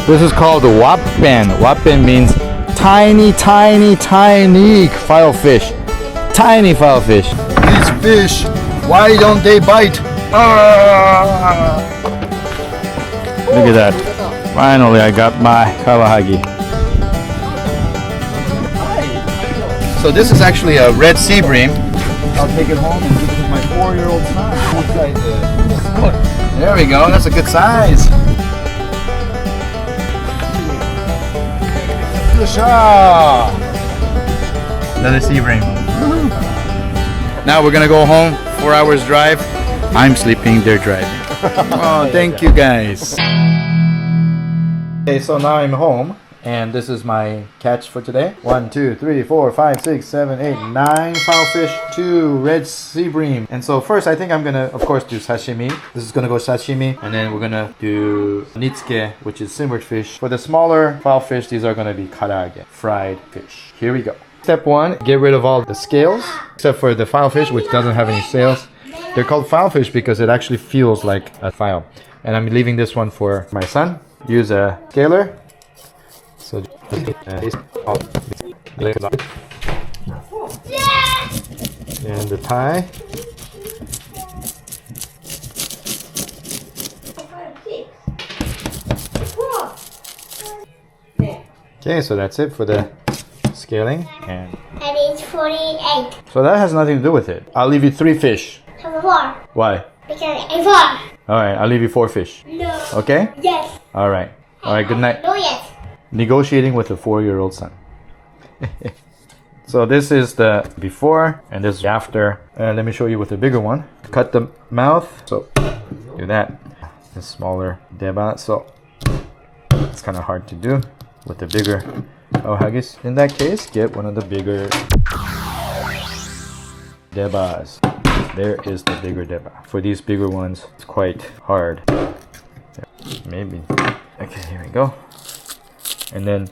This is called wappen. Wappen means tiny, tiny, tiny filefish. Tiny filefish. These fish, why don't they bite? Look at that. Finally, I got my kawahagi. So this is actually a red sea bream. I'll take it home and give it to my 4-year-old son. There we go. That's a good size. Another sea bream. Now we're gonna go home. 4 hours drive. I'm sleeping. They're driving. Oh, thank you guys. Okay, so now I'm home. And this is my catch for today. 1, 2, 3, 4, 5, 6, 7, 8, 9 filefish, 2 red sea bream. And so first I think I'm gonna, of course, do sashimi. This is gonna go sashimi. And then we're gonna do Nitsuke, which is simmered fish. For the smaller filefish, these are gonna be kawahagi, fried fish. Here we go. Step 1, get rid of all the scales, except for the filefish, which doesn't have any scales. They're called filefish because it actually feels like a file. And I'm leaving this one for my son. Use a scaler. So and the tie. Okay, so that's it for the scaling. And it's 48. So that has nothing to do with it. I'll leave you 3 fish. 4. Why? Because I 4. Alright, I'll leave you 4 fish. No. Okay? Yes. Alright. Alright, good night. No, yes. Negotiating with a 4-year-old son. So this is the before and this is after. Let me show you with the bigger one. Cut the mouth. So do that. The smaller deba. So it's kind of hard to do with the bigger kawahagis. In that case, get one of the bigger debas. There is the bigger deba. For these bigger ones, it's quite hard. Maybe. Okay, here we go. And then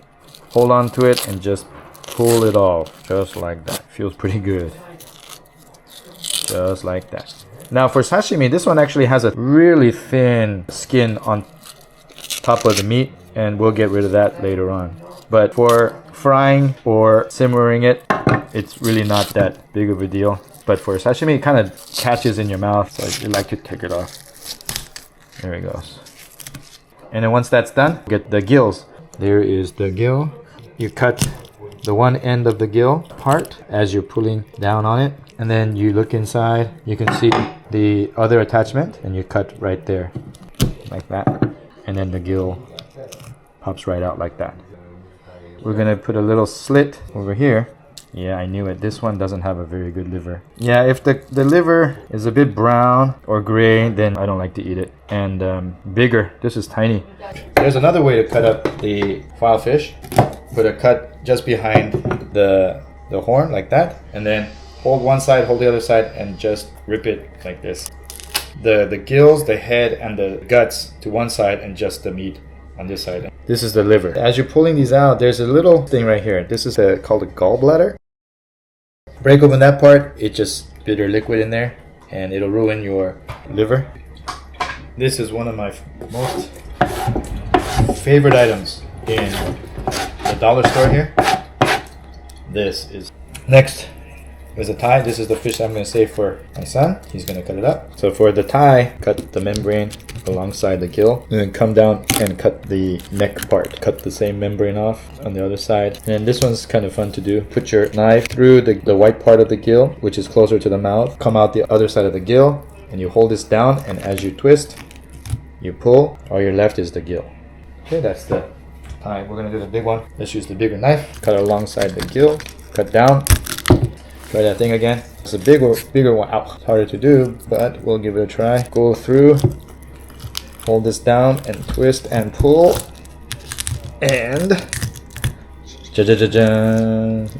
hold on to it and just pull it off, just like that. Feels pretty good. Just like that. Now for sashimi, this one actually has a really thin skin on top of the meat, and we'll get rid of that later on. But for frying or simmering it, it's really not that big of a deal. But for sashimi, it kind of catches in your mouth, so you like to take it off. There it goes. And then once that's done, get the gills. There is the gill. You cut the one end of the gill part as you're pulling down on it. And then you look inside, you can see the other attachment, and you cut right there, like that. And then the gill pops right out like that. We're gonna put a little slit over here. Yeah, I knew it. This one doesn't have a very good liver. Yeah, if the liver is a bit brown or gray, then I don't like to eat it. And bigger. This is tiny. There's another way to cut up the filefish. Put a cut just behind the horn, like that. And then hold one side, hold the other side, and just rip it like this. The gills, the head, and the guts to one side, and just the meat on this side. This is the liver. As you're pulling these out, there's a little thing right here. This is called a gallbladder. Break open that part, it just bitter liquid in there, and it'll ruin your liver. This is one of my most favorite items in the dollar store here. This is next. There's a tie. This is the fish I'm going to save for my son. He's going to cut it up. So for the tie, cut the membrane alongside the gill, and then come down and cut the neck part. Cut the same membrane off on the other side. And this one's kind of fun to do. Put your knife through the white part of the gill, which is closer to the mouth. Come out the other side of the gill, and you hold this down, and as you twist, you pull. All you're left is the gill. Okay, that's the tie. We're going to do the big one. Let's use the bigger knife. Cut alongside the gill. Cut down. Try that thing again. It's a bigger one. Ow. It's harder to do, but we'll give it a try. Go through, hold this down, and twist and pull. And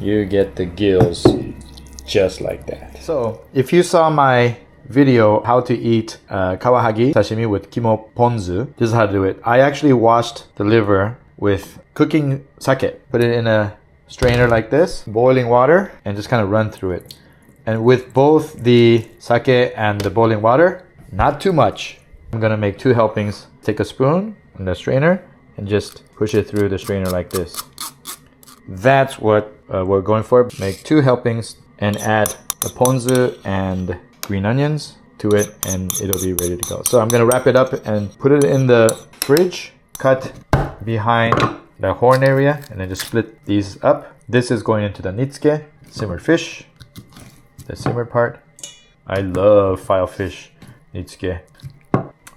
you get the gills just like that. So if you saw my video how to eat kawahagi sashimi with kimo ponzu, this is how to do it. I actually washed the liver with cooking sake. Put it in a strainer like this, boiling water, and just kind of run through it. And with both the sake and the boiling water, not too much. I'm gonna make 2 helpings take a spoon and a strainer and just push it through the strainer like this. That's what we're going for. Make 2 helpings and add the ponzu and green onions to it, and it'll be ready to go. So I'm gonna wrap it up and put it in the fridge, cut behind the horn area, and then just split these up. This is going into the Nitsuke, simmered fish, the simmered part. I love filefish Nitsuke.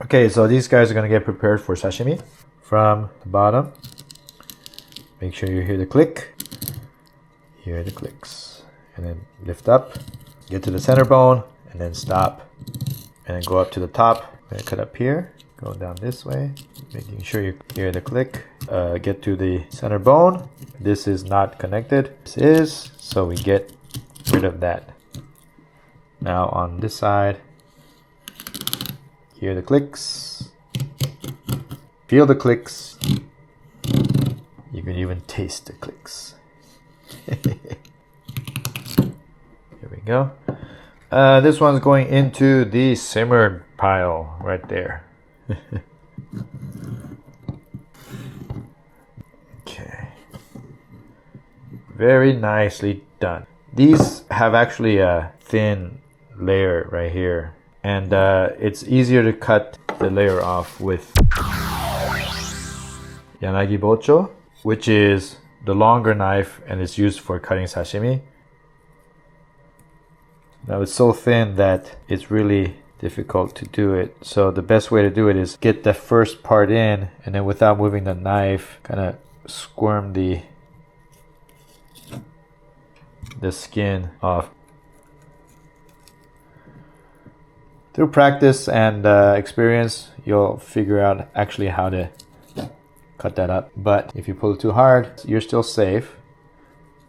Okay, so these guys are gonna get prepared for sashimi. From the bottom, make sure you hear the click. Hear the clicks. And then lift up, get to the center bone, and then stop. And then go up to the top. I'm gonna cut up here, go down this way, making sure you hear the click. Get to the center bone. This is not connected. This is, so we get rid of that. Now on this side, hear the clicks. Feel the clicks. You can even taste the clicks. Here we go. This one's going into the simmered pile right there. Okay. Very nicely done. These have actually a thin layer right here, and it's easier to cut the layer off with yanagi bocho, which is the longer knife and it's used for cutting sashimi. Now it's so thin that it's really difficult to do it. So the best way to do it is get the first part in, and then without moving the knife, kind of squirm the skin off. Through practice and experience, you'll figure out actually how to cut that up. But if you pull it too hard, you're still safe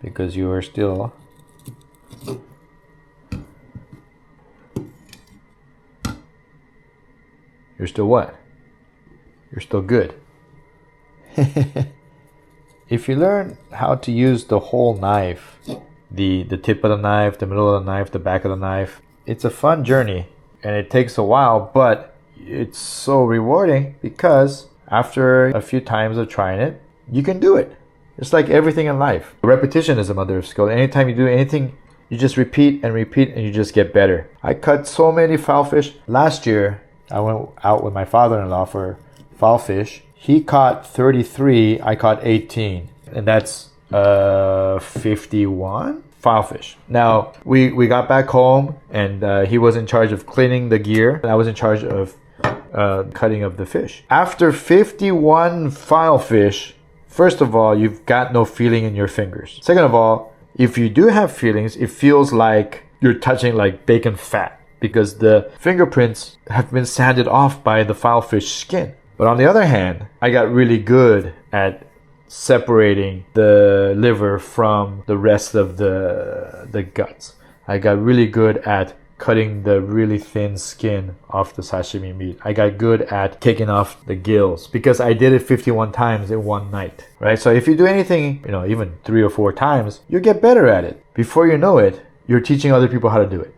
because you are still what? You're still good. If you learn how to use the whole knife, the tip of the knife, the middle of the knife, the back of the knife, it's a fun journey and it takes a while, but it's so rewarding because after a few times of trying it, you can do it. It's like everything in life. Repetition is the mother of skill. Anytime you do anything, you just repeat and repeat and you just get better. I cut so many foul fish. Last year, I went out with my father-in-law for foul fish. He caught 33, I caught 18. And that's 51 foul fish. Now, we got back home and he was in charge of cleaning the gear. And I was in charge of cutting of the fish. After 51 foul fish, first of all, you've got no feeling in your fingers. Second of all, if you do have feelings, it feels like you're touching like bacon fat because the fingerprints have been sanded off by the foul fish skin. But on the other hand, I got really good at separating the liver from the rest of the guts. I got really good at cutting the really thin skin off the sashimi meat. I got good at taking off the gills because I did it 51 times in one night, right? So if you do anything, even 3 or 4 times, you get better at it. Before you know it, you're teaching other people how to do it.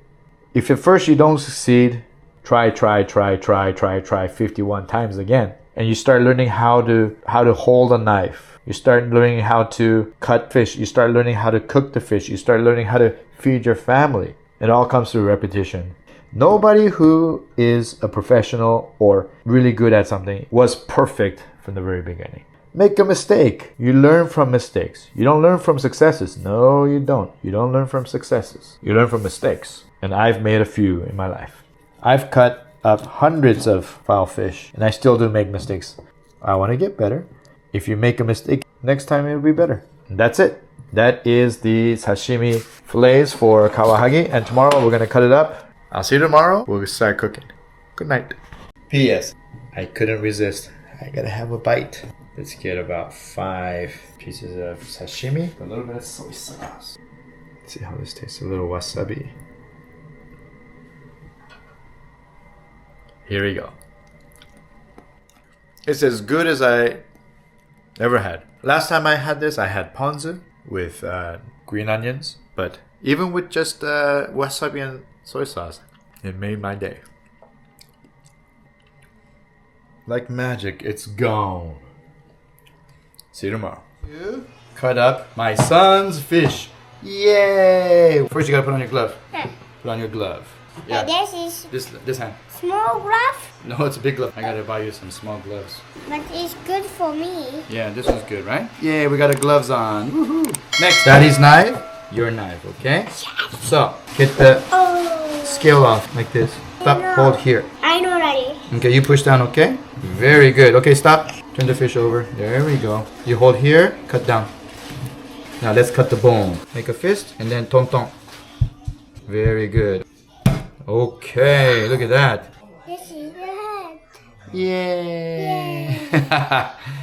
If at first you don't succeed, try 51 times again. And you start learning how to hold a knife. You start learning how to cut fish. You start learning how to cook the fish. You start learning how to feed your family. It all comes through repetition. Nobody who is a professional or really good at something was perfect from the very beginning. Make a mistake. You learn from mistakes. You don't learn from successes. No, you don't. You don't learn from successes. You learn from mistakes. And I've made a few in my life. I've cut up hundreds of foul fish and I still do make mistakes. I want to get better. If you make a mistake, next time it'll be better. And that's it. That is the sashimi fillets for kawahagi. And tomorrow we're going to cut it up. I'll see you tomorrow. We'll start cooking. Good night. P.S. I couldn't resist. I gotta have a bite. Let's get about 5 pieces of sashimi. A little bit of soy sauce. Let's see how this tastes. A little wasabi. Here we go. It's as good as I ever had. Last time I had this, I had ponzu with green onions. But even with just wasabi and soy sauce, it made my day. like magic, it's gone. See you tomorrow. Cut up my son's fish. Yay! First you gotta put on your glove. Put on your glove. Yeah. This is This hand. small glove, No, it's a big glove. I gotta buy you some small gloves. but it's good for me. Yeah, this one's good, right? Yay, we got the gloves on. Woohoo! Next, Daddy's knife. Your knife, okay? So, get the Oh, scale off like this. Stop, hold here. I know, Daddy. Okay, you push down, okay? Very good. Okay, stop. Turn the fish over. There we go. You hold here, cut down. Now let's cut the bone. Make a fist and then tong tong. Very good. Okay, look at that. This is the head. Yay!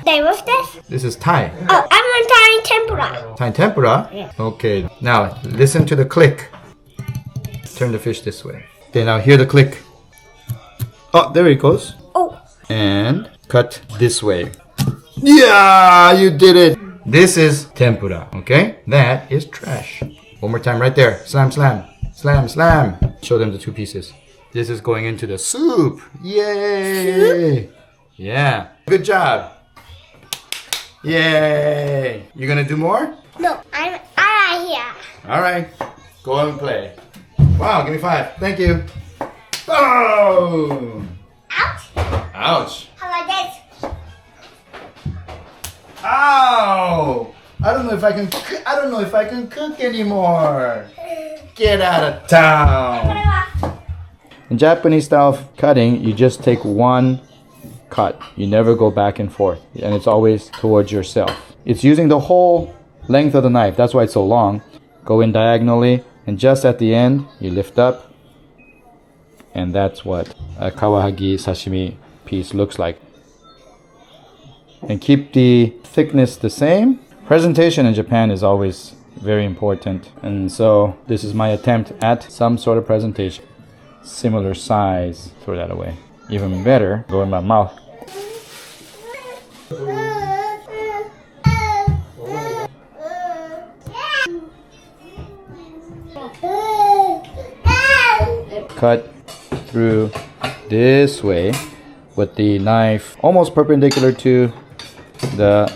Then what's this? This is Thai. Oh, I want Thai tempura. Thai tempura? Yeah. Okay, now listen to the click. Turn the fish this way. Okay, now hear the click. Oh, there it goes. Oh, And cut this way. Yeah, you did it. This is tempura, okay? That is trash. One more time right there. Slam, slam. Slam, slam. Show them the two pieces. This is going into the soup. Yay! Yeah. Good job. Yay. You gonna do more? no, I'm right here. All right. Go and play. Wow, give me 5. Thank you. Oh! Ouch. Ouch. How about this? Ow! I don't know if I can cook anymore. Get out of town. In Japanese style of cutting, you just take one cut. You never go back and forth, and it's always towards yourself. It's using the whole length of the knife. That's why it's so long. Go in diagonally, and just at the end, you lift up, and that's what a kawahagi sashimi piece looks like. And keep the thickness the same. Presentation in Japan is always very important, and so this is my attempt at some sort of presentation. Similar size, throw that away. Even better, go in my mouth. Cut through this way with the knife almost perpendicular to the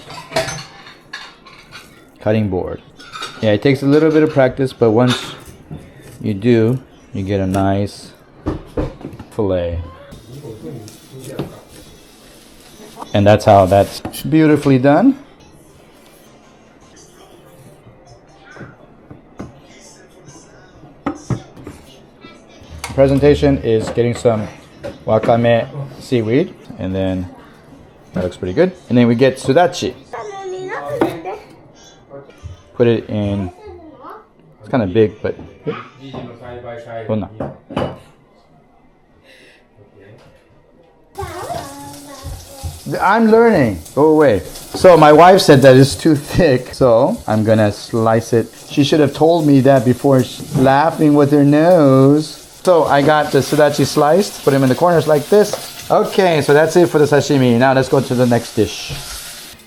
cutting board. Yeah, it takes a little bit of practice, but once you do, you get a nice fillet. And that's how that's beautifully done. Presentation is getting some wakame seaweed, and then that looks pretty good. And then we get sudachi. Put it in. It's kind of big, but I'm learning. Go away. So my wife said that it's too thick, so I'm gonna slice it. She should have told me that before laughing with her nose. So I got the sudachi sliced, put them in the corners like this. Okay, so that's it for the sashimi. Now let's go to the next dish.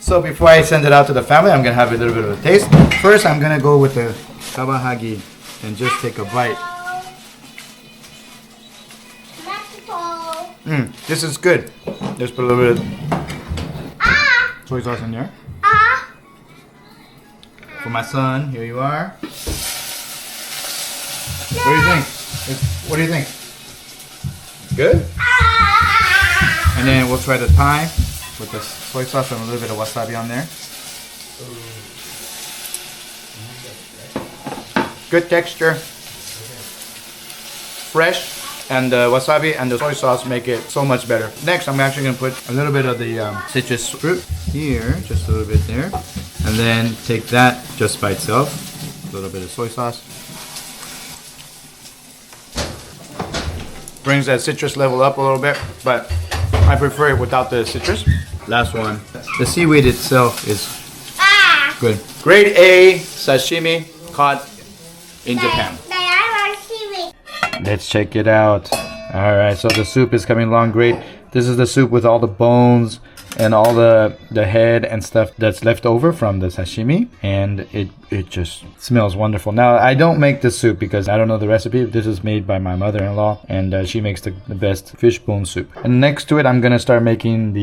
So before I send it out to the family, I'm gonna have a little bit of a taste. First, I'm gonna go with the kawahagi and just take a bite. This is good. Just put a little bit of soy sauce in there. For my son, here you are. What do you think? What do you think? Good? And then we'll try the Thai with the soy sauce and a little bit of wasabi on there. Good texture. Fresh. And the wasabi and the soy sauce make it so much better. Next, I'm actually going to put a little bit of the citrus fruit here, just a little bit there. And then take that just by itself. A little bit of soy sauce. Brings that citrus level up a little bit, but I prefer it without the citrus. Last one. The seaweed itself is good. Grade A sashimi caught in Japan. Let's check it out. Alright, so the soup is coming along great. This is the soup with all the bones and all the head and stuff that's left over from the sashimi, and it just smells wonderful. Now, I don't make this soup because I don't know the recipe. This is made by my mother-in-law, and she makes the best fish bone soup. And next to it, I'm gonna start making the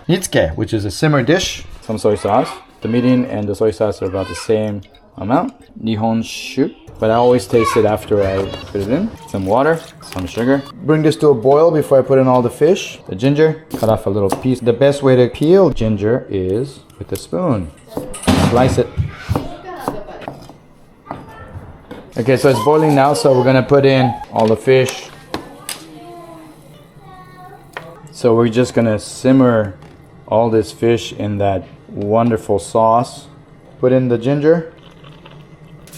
Nitsuke, which is a simmer dish. Some soy sauce. The mirin and the soy sauce are about the same amount. Nihonshu, but I always taste it after I put it in. Some water, some sugar. Bring this to a boil before I put in all the fish. The ginger, cut off a little piece. The best way to peel ginger is with a spoon. Slice it. Okay, so it's boiling now, so we're gonna put in all the fish. So we're just gonna simmer all this fish in that wonderful sauce. Put in the ginger.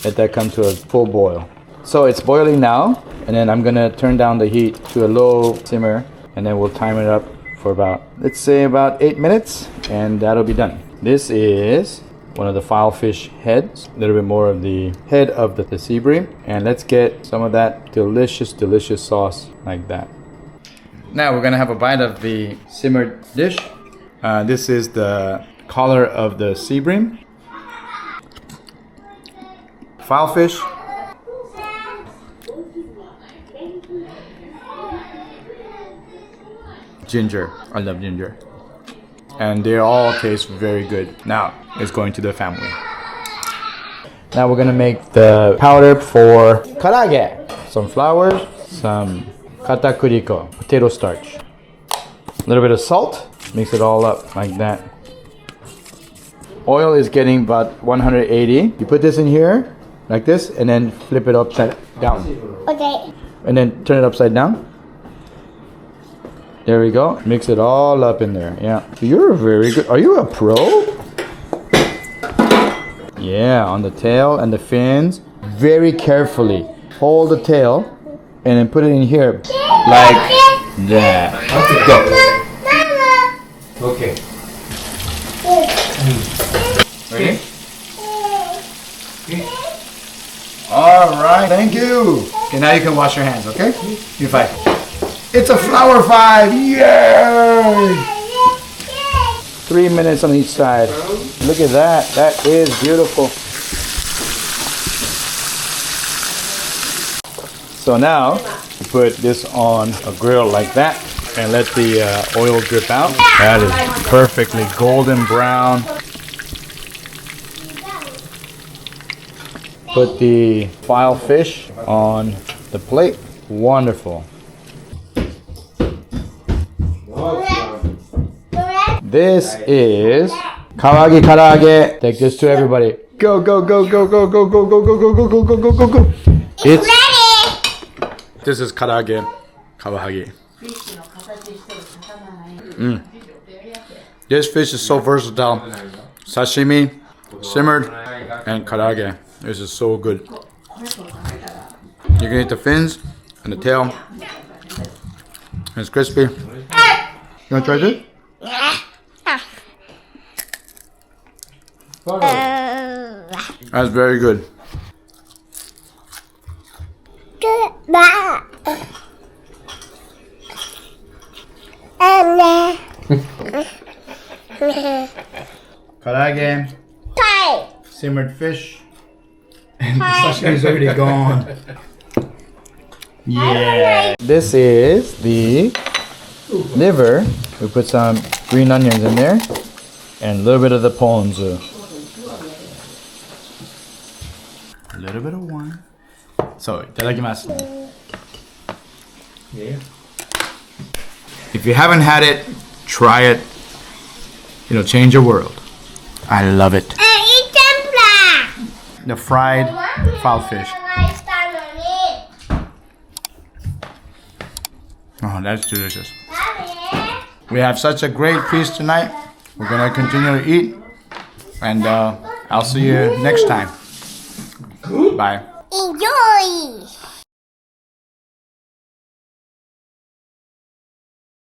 Let that come to a full boil. So it's boiling now, and then I'm gonna turn down the heat to a low simmer, and then we'll time it up for about, let's say about 8 minutes, and that'll be done. This is one of the filefish heads, a little bit more of the head of the sea bream, and let's get some of that delicious sauce like that. Now we're gonna have a bite of the simmered dish. This is the collar of the sea bream. Filefish. Ginger. I love ginger. And they all taste very good. Now it's going to the family. Now we're gonna make the powder for kawahagi. Some flour, some katakuriko, potato starch. A little bit of salt. Mix it all up like that. Oil is getting about 180. You put this in here, like this, and then flip it upside down. Okay. And then turn it upside down. There we go. Mix it all up in there. Yeah. You're very good. Are you a pro? Yeah, on the tail and the fins. Very carefully. Hold the tail and then put it in here like that. Go. Okay. Ready? All right, thank you. Okay, now you can wash your hands, okay? You fight. It's a flower fight, yay! 3 minutes on each side. Look at that, that is beautiful. So now, you put this on a grill like that and let the oil drip out. That is perfectly golden brown. Put the filefish on the plate. Wonderful. This is kawahagi karaage. Take this to everybody. Go, go, go, go, go, go, go, go, go, go, go, go, go, go, go, go. It's Ready. This is karaage, kawahagi. This fish is so versatile. Sashimi, simmered, and karaage. This is so good. You can eat the fins and the tail. It's crispy. You want to try this? That's very good. Karaage, simmered fish, and the sashimi is already gone. Yeah. This is the liver. We put some green onions in there and a little bit of the ponzu. A little bit of wine. So, itadakimasu. Yeah. If you haven't had it, try it. It'll change your world. I love it. Eat tempura. The fried filefish. Oh, that's delicious. We have such a great feast tonight. We're gonna continue to eat, and I'll see you next time. Bye. Enjoy.